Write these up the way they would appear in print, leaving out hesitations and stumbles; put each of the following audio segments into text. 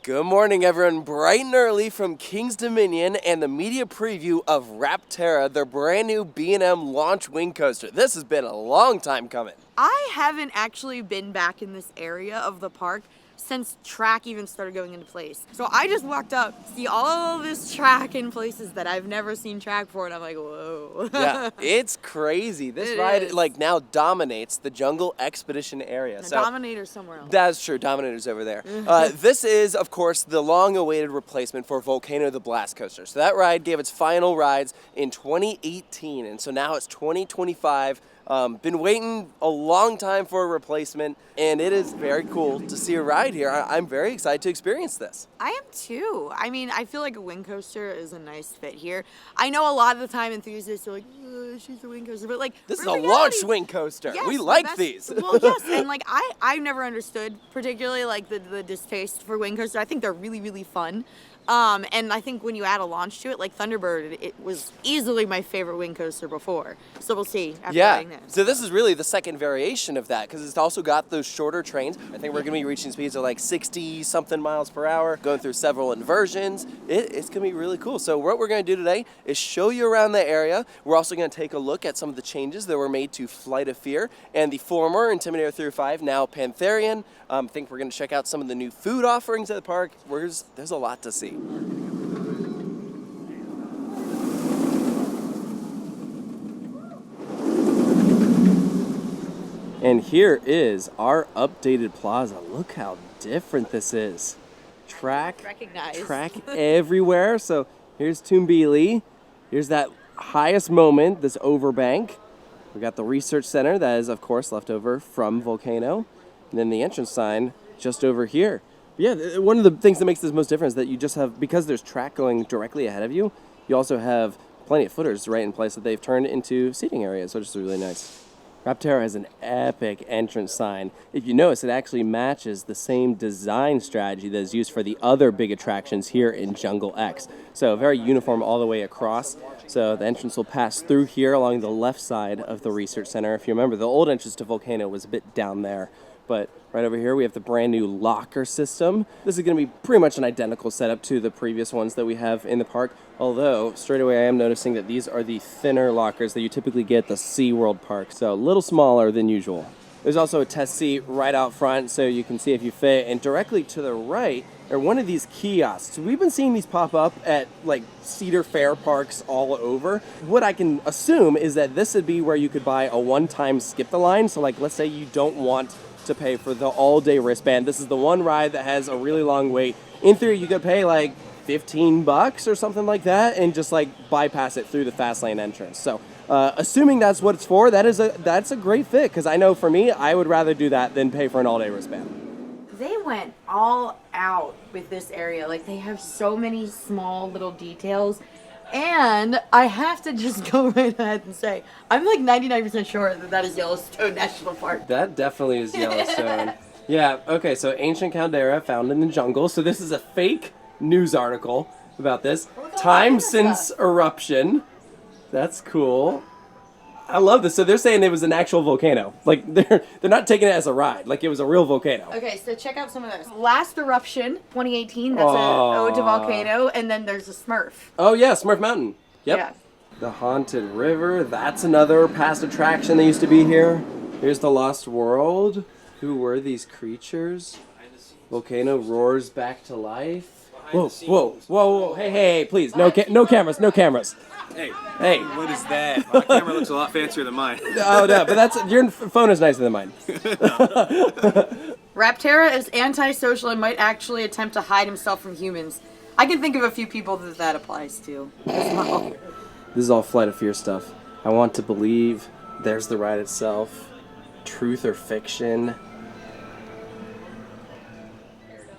Good morning, everyone. Bright and early from King's Dominion and the media preview of Rapterra, their brand new B&M launch wing coaster. This has been a long time coming. I haven't actually been back in this area of the park since track even started going into place. So I just walked up, see all of this track in places that I've never seen track for, and I'm like, whoa. Yeah, it's crazy. This ride now dominates the Jungle Expedition area. So, Dominator's somewhere else. That's true. Dominator's over there. This is, of course, the long-awaited replacement for Volcano the Blast Coaster. So that ride gave its final rides in 2018, and so now it's 2025. Been waiting a long time for a replacement, and it is very cool to see a ride here. I'm very excited to experience this. I am too. I mean, I feel like a wing coaster is a nice fit here. I know a lot of the time enthusiasts are like, she's a wing coaster, but like this is a launch wing coaster. Yes, we like these. Well, yes, and like I've never understood particularly like the distaste for wing coasters. I think they're really, really fun. And I think when you add a launch to it, like Thunderbird, it was easily my favorite wing coaster before. So we'll see after riding this. So this is really the second variation of that because it's also got those shorter trains. I think we're going to be reaching speeds of like 60-something miles per hour, going through several inversions. It's going to be really cool. So what we're going to do today is show you around the area. We're also going to take a look at some of the changes that were made to Flight of Fear and the former Intimidator 305, now Pantherian. I think we're going to check out some of the new food offerings at the park. There's a lot to see. And here is our updated plaza. Look how different this is. Track everywhere. So here's Toombeely. Here's that highest moment, this overbank. We got the research center that is, of course, left over from Volcano. And then the entrance sign just over here. Yeah, one of the things that makes this most different is that you just have, because there's track going directly ahead of you, you also have plenty of footers right in place that they've turned into seating areas, which is really nice. Rapterra has an epic entrance sign. If you notice, it actually matches the same design strategy that is used for the other big attractions here in Jungle X. So very uniform all the way across. So the entrance will pass through here along the left side of the research center. If you remember, the old entrance to Volcano was a bit down there. But right over here, we have the brand new locker system. This is going to be pretty much an identical setup to the previous ones that we have in the park. Although, straight away, I am noticing that these are the thinner lockers that you typically get at the SeaWorld park. So a little smaller than usual. There's also a test seat right out front so you can see if you fit. And directly to the right are one of these kiosks. We've been seeing these pop up at like Cedar Fair parks all over. What I can assume is that this would be where you could buy a one-time skip the line. So like, let's say you don't want to pay for the all-day wristband. This is the one ride that has a really long wait. In theory, you could pay like $15 or something like that and just like bypass it through the fast lane entrance. So assuming that's what it's for, that's a great fit because I know for me, I would rather do that than pay for an all-day wristband. They went all out with this area. Like they have so many small little details. And I have to just go right ahead and say, I'm like 99% sure that is Yellowstone National Park. That definitely is Yellowstone. Yeah, okay, so ancient caldera found in the jungle. So this is a fake news article about this. Time since eruption. That's cool. I love this. So they're saying it was an actual volcano. Like they're not taking it as a ride. Like it was a real volcano. Okay, so check out some of those. Last eruption, 2018. That's an ode to volcano, and then there's a Smurf. Oh yeah, Smurf Mountain. Yep. Yeah. The Haunted River. That's another past attraction that used to be here. Here's the Lost World. Who were these creatures? Volcano roars back to life. Whoa! Hey! Please, no cameras. Hey, what is that? My camera looks a lot fancier than mine. Oh no, but your phone is nicer than mine. Rapterra is antisocial and might actually attempt to hide himself from humans. I can think of a few people that applies to as well. This is all Flight of Fear stuff. I want to believe. There's the ride itself. Truth or fiction.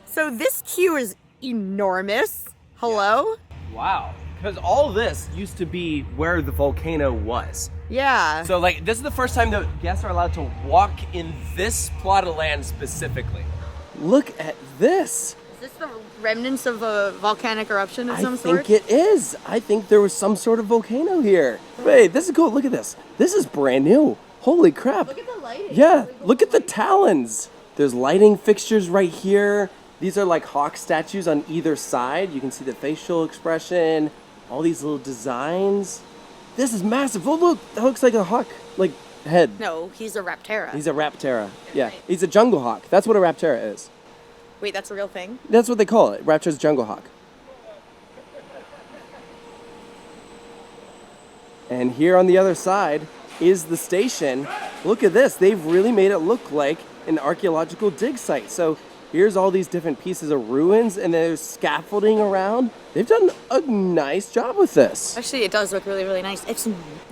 So this queue is enormous. Hello? Wow. Because all this used to be where the volcano was. Yeah. So, like, this is the first time that guests are allowed to walk in this plot of land specifically. Look at this. Is this the remnants of a volcanic eruption of some sort? I think it is. I think there was some sort of volcano here. Wait, this is cool. Look at this. This is brand new. Holy crap. Look at the lighting. Yeah, look at the talons. There's lighting fixtures right here. These are like hawk statues on either side. You can see the facial expression, all these little designs. This is massive. Oh, look, that looks like a hawk, like head. No, he's a Rapterra. He's a Rapterra. Yeah, he's a jungle hawk. That's what a Rapterra is. Wait, that's a real thing? That's what they call it. Rapterra's jungle hawk. And here on the other side is the station. Look at this. They've really made it look like an archaeological dig site. So here's all these different pieces of ruins, and there's scaffolding around. They've done a nice job with this. Actually, it does look really, really nice.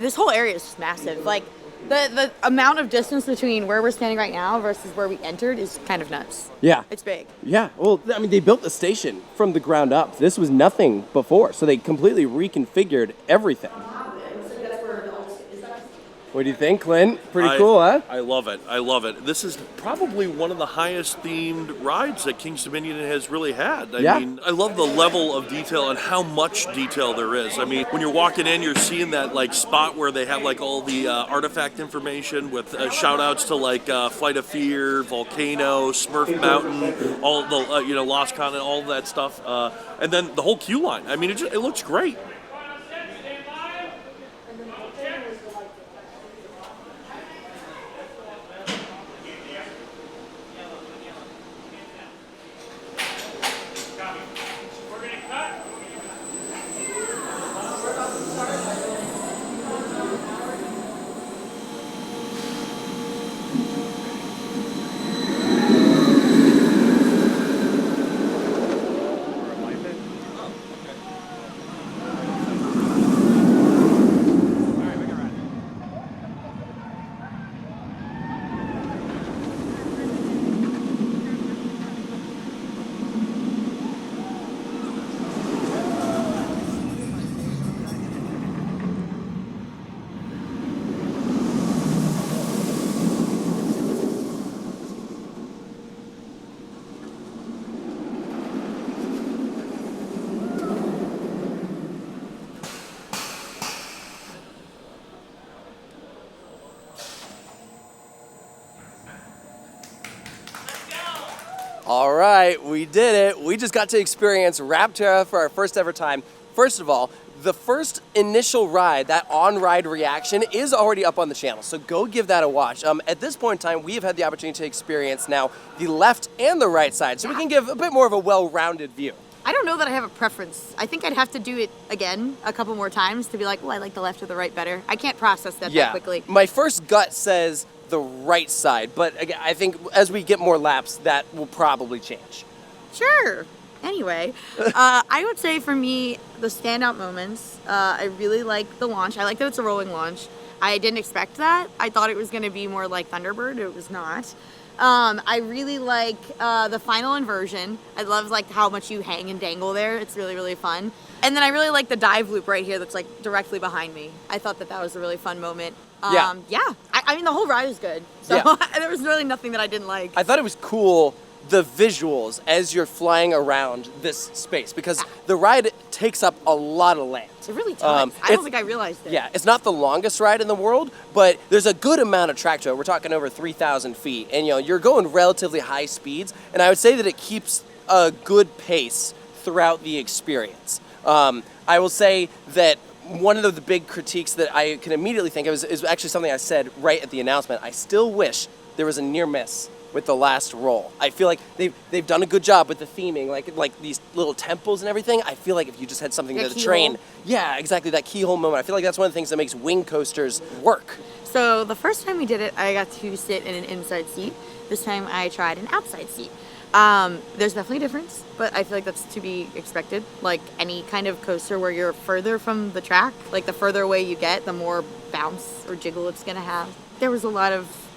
This whole area is just massive. Like, the amount of distance between where we're standing right now versus where we entered is kind of nuts. Yeah. It's big. Yeah. Well, I mean, they built the station from the ground up. This was nothing before, so they completely reconfigured everything. What do you think, Clint? Pretty cool, huh? I love it. I love it. This is probably one of the highest themed rides that King's Dominion has really had. I mean, I love the level of detail and how much detail there is. I mean, when you're walking in, you're seeing that like spot where they have like all the artifact information with shout outs to like Flight of Fear, Volcano, Smurf Mountain, all the, Lost Continent, all of that stuff. And then the whole queue line. I mean, it looks great. All right, we did it. We just got to experience Rapterra for our first ever time. First of all, the first initial ride, that on-ride reaction, is already up on the channel, so go give that a watch. At this point in time, we have had the opportunity to experience now the left and the right side, so we can give a bit more of a well-rounded view. I don't know that I have a preference. I think I'd have to do it again a couple more times to be like, oh, I like the left or the right better. I can't process that that quickly. My first gut says the right side, but again, I think as we get more laps, that will probably change. Sure. Anyway, I would say for me, the standout moments, I really like the launch. I like that it's a rolling launch. I didn't expect that. I thought it was going to be more like Thunderbird. It was not. I really like the final inversion. I love like how much you hang and dangle there. It's really, really fun. And then I really like the dive loop right here that's like directly behind me. I thought that was a really fun moment. I mean, the whole ride was good. So there was really nothing that I didn't like. I thought it was cool, the visuals as you're flying around this space, because the ride takes up a lot of land. It really does. I don't think I realized it. Yeah, it's not the longest ride in the world, but there's a good amount of track to it. We're talking over 3,000 feet, and you're going relatively high speeds, and I would say that it keeps a good pace throughout the experience. I will say that one of the big critiques that I can immediately think of is actually something I said right at the announcement. I still wish there was a near miss with the last roll. I feel like they've done a good job with the theming, like these little temples and everything. I feel like if you just had something to the train, exactly, that keyhole moment. I feel like that's one of the things that makes wing coasters work. So the first time we did it, I got to sit in an inside seat. This time I tried an outside seat. There's definitely a difference, but I feel like that's to be expected. Like any kind of coaster where you're further from the track, like the further away you get, the more bounce or jiggle it's gonna have. There was a lot of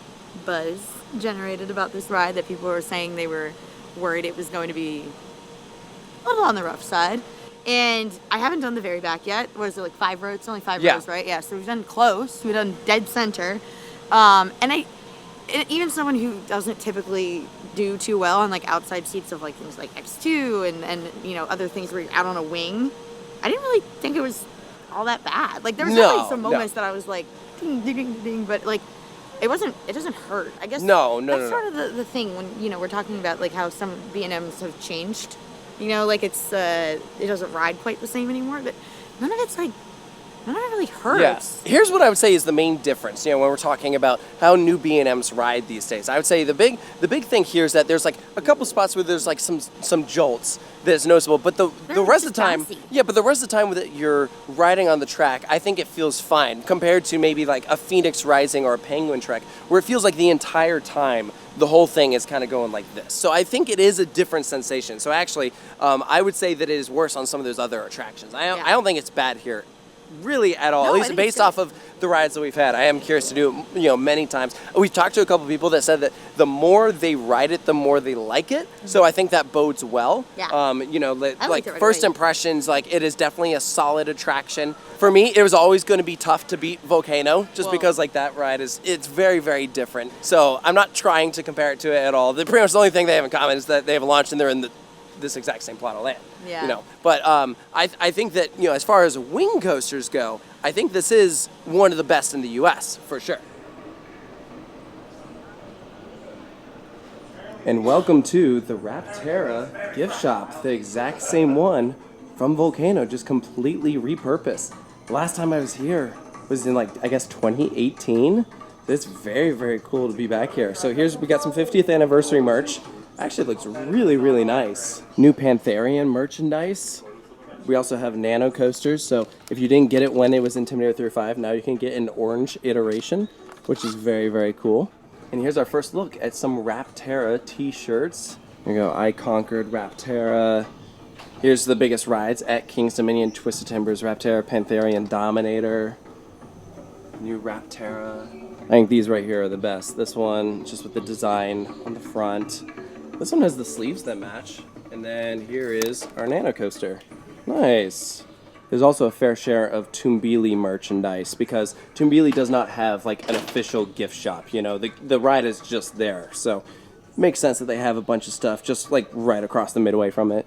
buzz generated about this ride that people were saying they were worried it was going to be a little on the rough side. And I haven't done the very back yet. What is it, like 5 rows? It's only 5 rows, right? Yeah, so we've done close. We've done dead center. And even someone who doesn't typically do too well on like outside seats of like things like X2 and other things where you're out on a wing, I didn't really think it was all that bad. Like there was definitely some moments that I was like ding ding ding ding, but like It doesn't hurt. I guess No. That's sort of the thing when, you know, we're talking about like how some B&Ms have changed. You know, like it doesn't ride quite the same anymore, but none of it really hurts. Yes. Here's what I would say is the main difference, you know, when we're talking about how new B&Ms ride these days. I would say the big thing here is that there's like a couple spots where there's like some jolts that's noticeable, but the rest of the time, but the rest of the time that you're riding on the track, I think it feels fine compared to maybe like a Phoenix Rising or a Penguin Trek, where it feels like the entire time the whole thing is kind of going like this. So I think it is a different sensation. So actually, I would say that it is worse on some of those other attractions. I don't think it's bad here really at all, No, at least based off of the rides that we've had. I am curious to do it, you know, many times. We've talked to a couple people that said that the more they ride it, the more they like it. So I think that bodes well. Yeah. You know, like right first away. impressions, like it is definitely a solid attraction. For me, it was always going to be tough to beat Volcano, just because like that ride it's very, very different. So I'm not trying to compare it to it at all. Pretty much the only thing they have in common is that they have launched and they're in this exact same plot of land. Yeah. You know, but I think that, you know, as far as wing coasters go, I think this is one of the best in the U.S. for sure. And welcome to the Rapterra gift shop, the exact same one from Volcano, just completely repurposed. Last time I was here was in like, I guess 2018. It's very, very cool to be back here. So we got some 50th anniversary merch. Actually, it looks really, really nice. New Pantherian merchandise. We also have nano coasters, so if you didn't get it when it was Intimidator 35, now you can get an orange iteration, which is very, very cool. And here's our first look at some Rapterra t-shirts. Here you go, I Conquered Rapterra. Here's the biggest rides at King's Dominion: Twisted Timbers, Rapterra, Pantherian, Dominator. New Rapterra. I think these right here are the best. This one, just with the design on the front. This one has the sleeves that match. And then here is our nano coaster. Nice. There's also a fair share of Tumbili merchandise because Tumbili does not have like an official gift shop. You know, the ride is just there. So it makes sense that they have a bunch of stuff just like right across the midway from it.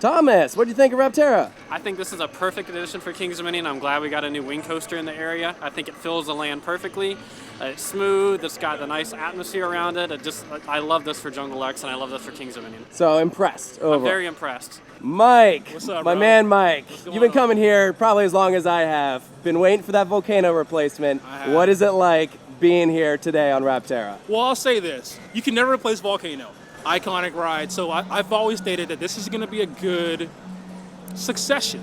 Thomas, what do you think of Rapterra? I think this is a perfect addition for Kings Dominion. I'm glad we got a new wing coaster in the area. I think it fills the land perfectly. It's smooth. It's got a nice atmosphere around it. I love this for Jungle X, and I love this for Kings Dominion. So impressed. I'm very impressed. Mike, What's up, my bro? man Mike. What's going You've been on? coming here probably as long as I have. Been waiting for that Volcano replacement. I have. What is it like being here today on Rapterra? Well, I'll say this. You can never replace Volcano. Iconic ride. So I've always stated that this is going to be a good succession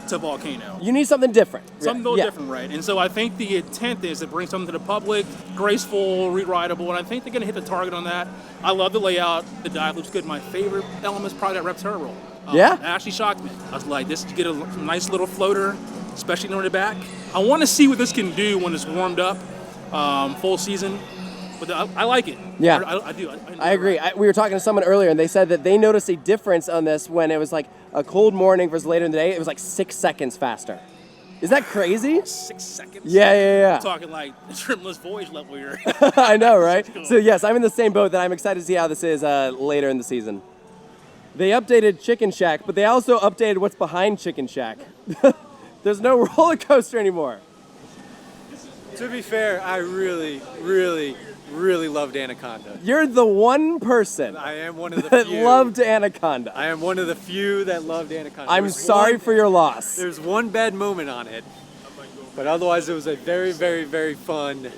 to Volcano. You need something different. Something a little different, right? And so I think the intent is to bring something to the public, graceful, re-rideable, and I think they're going to hit the target on that. I love the layout. The dive looks good. My favorite element is probably that Rapterra roll. Yeah? It actually shocked me. I was like, you get a nice little floater, especially near the back. I want to see what this can do when it's warmed up, full season. But I like it. Yeah. I do. I agree. We were talking to someone earlier, and they said that they noticed a difference on this when it was like a cold morning versus later in the day. It was like 6 seconds faster. Is that crazy? 6 seconds? Yeah. I'm talking like Trimless Voyage level here. I know, right? So yes, I'm in the same boat that I'm excited to see how this is later in the season. They updated Chicken Shack, but they also updated what's behind Chicken Shack. There's no roller coaster anymore. To be fair, I really loved Anaconda. You're the one person I am one of the that few. loved Anaconda. I am one of the few that loved Anaconda. I'm sorry for your loss. There's one bad moment on it, but otherwise it was a very, very, very fun.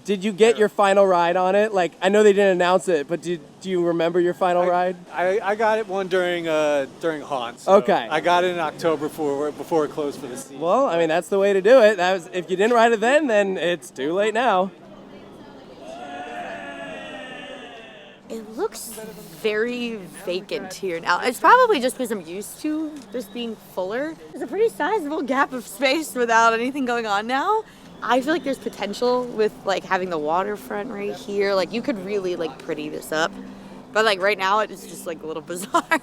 Did you get your final ride on it? Like, I know they didn't announce it, but do you remember your final ride? I got it one during Haunt. So Okay. I got it in October before it closed for the season. Well, I mean, that's the way to do it. If you didn't ride it then it's too late now. It looks very vacant here now. It's probably just because I'm used to just being fuller. There's a pretty sizable gap of space without anything going on now. I feel like there's potential with like having the waterfront right here. Like you could really like pretty this up. But like right now it's just like a little bizarre.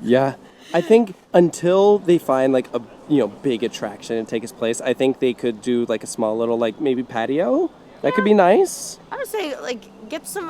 Yeah. I think until they find like a big attraction and take its place, I think they could do like a small little like maybe patio. That could be nice. I would say like get some,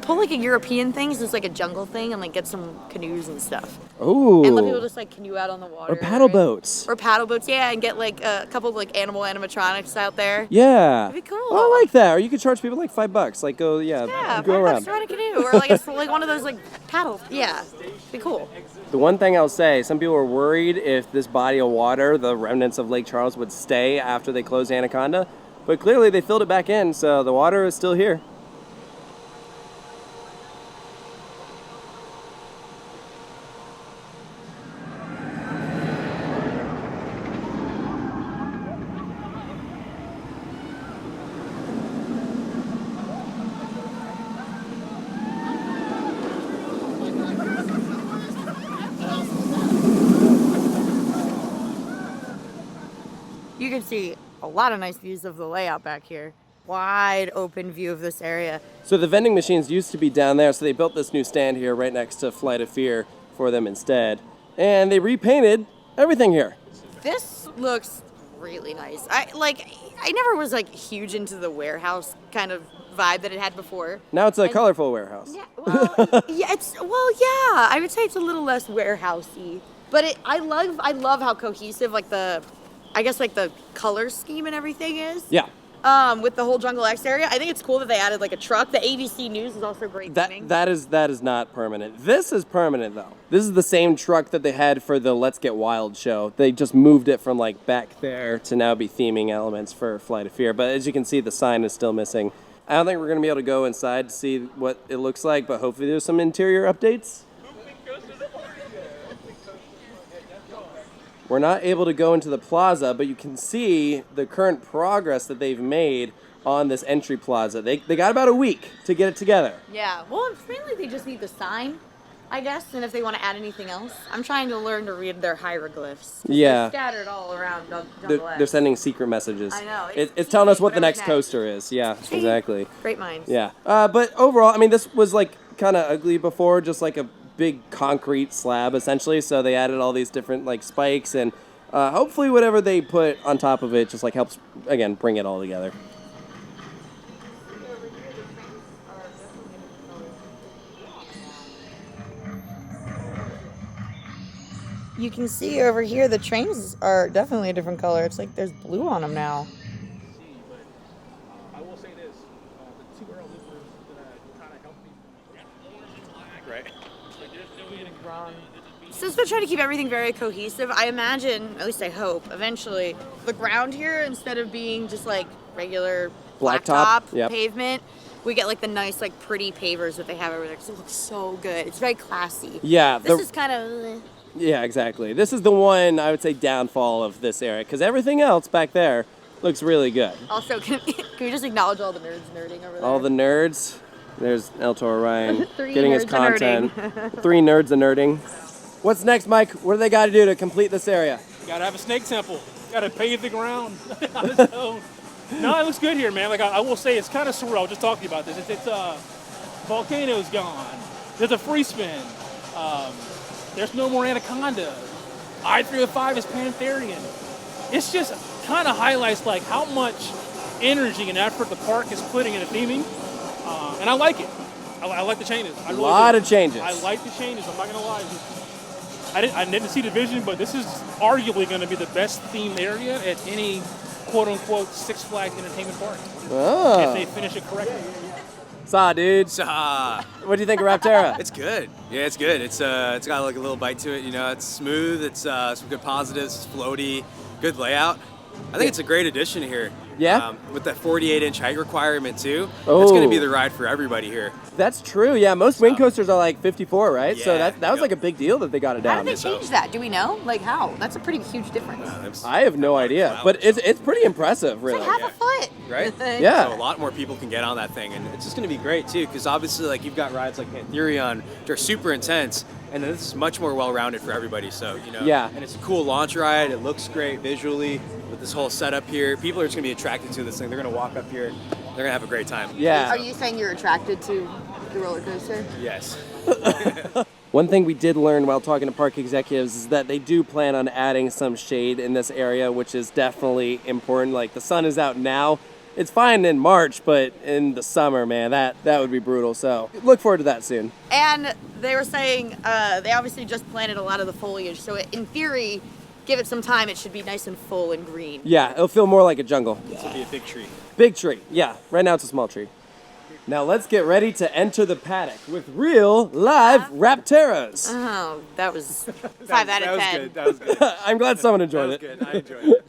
pull like a European thing, so it's like a jungle thing, and like get some canoes and stuff. Ooh. And let people just like canoe out on the water. Or paddle boats. Or paddle boats, yeah, and get like a couple of like animal animatronics out there. Yeah. That'd be cool. Oh, I like that. Or you could charge people like $5. Like go, Yeah, go around. $5 to ride a canoe, or like it's like one of those like paddle. Yeah, be cool. The one thing I'll say, some people were worried if this body of water, the remnants of Lake Charles, would stay after they closed Anaconda, but clearly they filled it back in, so the water is still here. You can see a lot of nice views of the layout back here. Wide open view of this area. So the vending machines used to be down there, so they built this new stand here right next to Flight of Fear for them instead. And they repainted everything here. This looks really nice. I never was like huge into the warehouse kind of vibe that it had before. Now it's a colorful warehouse. Yeah, well, yeah, I would say it's a little less warehousey. But I love how cohesive like the color scheme and everything is. Yeah. With the whole Jungle X area. I think it's cool that they added like a truck. The ABC News is also great. That is not permanent. This is permanent though. This is the same truck that they had for the Let's Get Wild show. They just moved it from like back there to now be theming elements for Flight of Fear. But as you can see, the sign is still missing. I don't think we're gonna be able to go inside to see what it looks like, but hopefully there's some interior updates. We're not able to go into the plaza, but you can see the current progress that they've made on this entry plaza. They got about a week to get it together. Yeah, well, mainly they just need the sign, I guess, and if they want to add anything else. I'm trying to learn to read their hieroglyphs. Yeah. They're scattered all around They're sending secret messages. I know. It's telling us what the next coaster is. Yeah, See? exactly. Great minds. Yeah. But overall, I mean, this was like kind of ugly before, just like a big concrete slab essentially, so they added all these different like spikes, and hopefully whatever they put on top of it just like helps again bring it all together. You can see over here the trains are definitely a different color. It's like there's blue on them now. I will say this, the 2 arrow loopers that kind of helped me. Right. Since they're trying to keep everything very cohesive, I imagine, at least I hope, eventually, the ground here, instead of being just like regular blacktop pavement, we get like the nice, like pretty pavers that they have over there because it looks so good. It's very classy. Yeah. This is kind of... Yeah, exactly. This is the one, I would say, downfall of this area, because everything else back there looks really good. Also, can we just acknowledge all the nerds nerding over there? All the nerds. There's El Toro Ryan getting his nerds content. 3 nerds a nerding. What's next, Mike? What do they got to do to complete this area? Gotta have a snake temple. Gotta pave the ground. So, no, it looks good here, man. Like I will say, it's kind of surreal. I was just talking to you about this. It's volcano's gone. There's a free spin. There's no more Anaconda. I-305 is Pantherian. It's just kind of highlights like how much energy and effort the park is putting into theming, and I like it. I like the changes. A lot of changes. I like the changes. I'm not gonna lie. I didn't see the vision, but this is arguably going to be the best themed area at any quote-unquote Six Flags entertainment park. Oh. If they finish it correctly. Saw, dude. Saw. What do you think of Rapterra? It's good. Yeah, it's good. It's got like a little bite to it. You know, it's smooth. It's some good positives. It's floaty. Good layout. I think it's a great addition here. Yeah? With that 48-inch height requirement too. Oh. It's going to be the ride for everybody here. That's true. Yeah, most wing coasters are like 54, right? So Yeah, that was like a big deal that they got it How down. did they change that? Do we know? Like how? That's a pretty huge difference. I have no idea, but it's pretty impressive, really. It's like half a foot. Right? Yeah. So a lot more people can get on that thing, and it's just going to be great too, because obviously, like you've got rides like Pantherian, which are super intense, and this is much more well-rounded for everybody. So Yeah. And it's a cool launch ride. It looks great visually with this whole setup here. People are just going to be attracted to this thing. They're going to walk up here. They're going to have a great time. Yeah. Are you saying you're attracted to the roller coaster? Yes. One thing we did learn while talking to park executives is that they do plan on adding some shade in this area, which is definitely important. Like the sun is out now, It's fine in March, but in the summer, man, that would be brutal. So look forward to that soon. And they were saying they obviously just planted a lot of the foliage, so in theory, give it some time, it should be nice and full and green. Yeah, it'll feel more like a jungle. This will be a big tree. Big tree, yeah. Right now it's a small tree. Now let's get ready to enter the paddock with real live Rapterras. Oh, that was 5 out of 10. That was good. I'm glad someone enjoyed it. Good. I enjoyed it.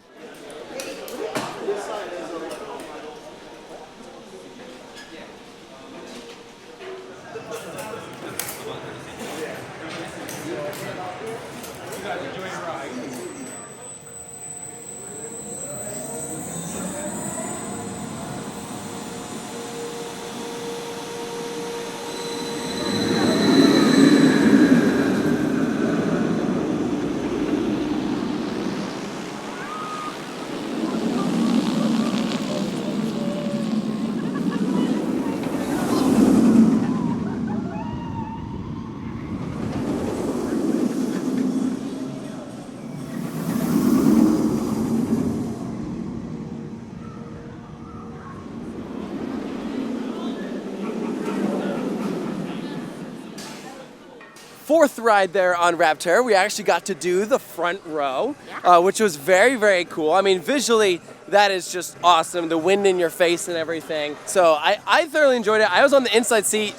Fourth ride there on Rapterra, we actually got to do the front row, which was very, very cool. I mean, visually, that is just awesome. The wind in your face and everything. So I thoroughly enjoyed it. I was on the inside seat.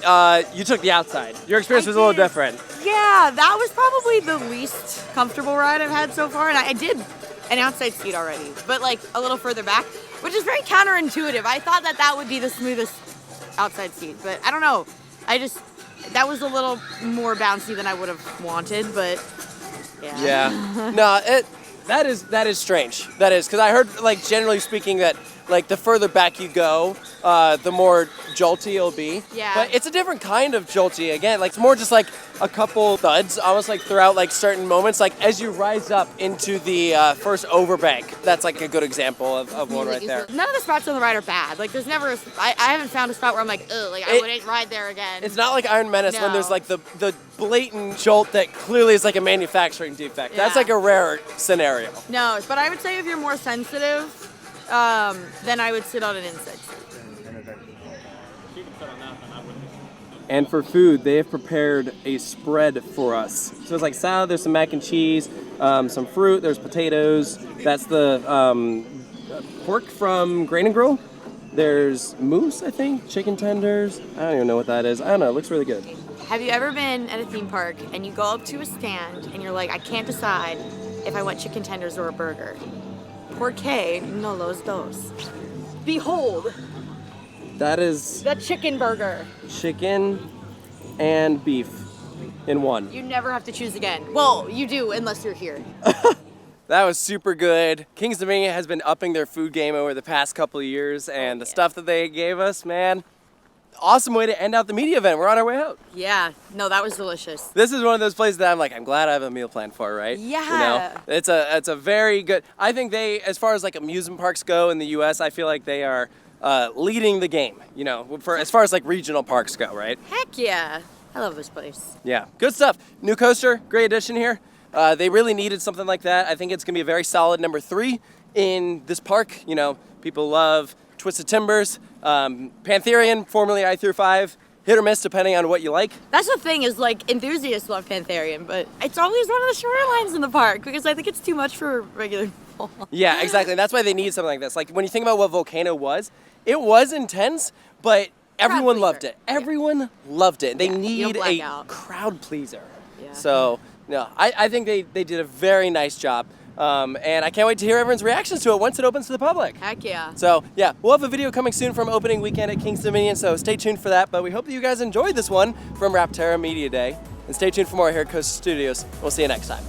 You took the outside. Your experience was a little different. Yeah, that was probably the least comfortable ride I've had so far. And I did an outside seat already, but like a little further back, which is very counterintuitive. I thought that would be the smoothest outside seat, but I don't know. That was a little more bouncy than I would have wanted, but yeah. Yeah. No, that is strange. That is, because I heard, like, generally speaking, that like the further back you go, the more jolty it'll be. Yeah. But it's a different kind of jolty. Again, like it's more just like a couple thuds, almost like throughout like certain moments, like as you rise up into the first overbank. That's like a good example of one right there. None of the spots on the ride are bad. Like there's never, I haven't found a spot where I'm like, ugh, like I wouldn't ride there again. It's not like Iron Menace when there's like the blatant jolt that clearly is like a manufacturing defect. Yeah. That's like a rare scenario. No, but I would say if you're more sensitive, then I would sit on an inside seat. And for food, they have prepared a spread for us. So it's like salad, there's some mac and cheese, some fruit, there's potatoes. That's the pork from Grain and Grill. There's moose, I think, chicken tenders. I don't even know what that is. I don't know, it looks really good. Have you ever been at a theme park and you go up to a stand and you're like, I can't decide if I want chicken tenders or a burger? ¿Por qué no los dos? Behold, That is the chicken burger. chicken and beef in one. You never have to choose again. Well, you do unless you're here. That was super good. Kings Dominion has been upping their food game over the past couple of years, and the stuff that they gave us, man, awesome way to end out the media event. We're on our way out. Yeah, no, that was delicious. This is one of those places that I'm like, I'm glad I have a meal plan for, right? Yeah. You know, it's a very good. I think they, as far as like amusement parks go in the U.S., I feel like they are leading the game. You know, for as far as like regional parks go, right? Heck yeah, I love this place. Yeah, good stuff. New coaster, great addition here. They really needed something like that. I think it's gonna be a very solid number 3 in this park. You know, people love Twisted Timbers, Pantherian, formerly I through 5, hit or miss depending on what you like. That's the thing is like enthusiasts love Pantherian, but it's always one of the shorter lines in the park because I think it's too much for regular people. Yeah, exactly. That's why they need something like this. Like when you think about what Volcano was, it was intense, but everyone loved it. Everyone loved it. They need a crowd pleaser. Yeah. So, no, I think they did a very nice job. And I can't wait to hear everyone's reactions to it once it opens to the public. Heck yeah. So, yeah, we'll have a video coming soon from opening weekend at Kings Dominion, so stay tuned for that. But we hope that you guys enjoyed this one from Rapterra Media Day. And stay tuned for more here at Coaster Studios. We'll see you next time.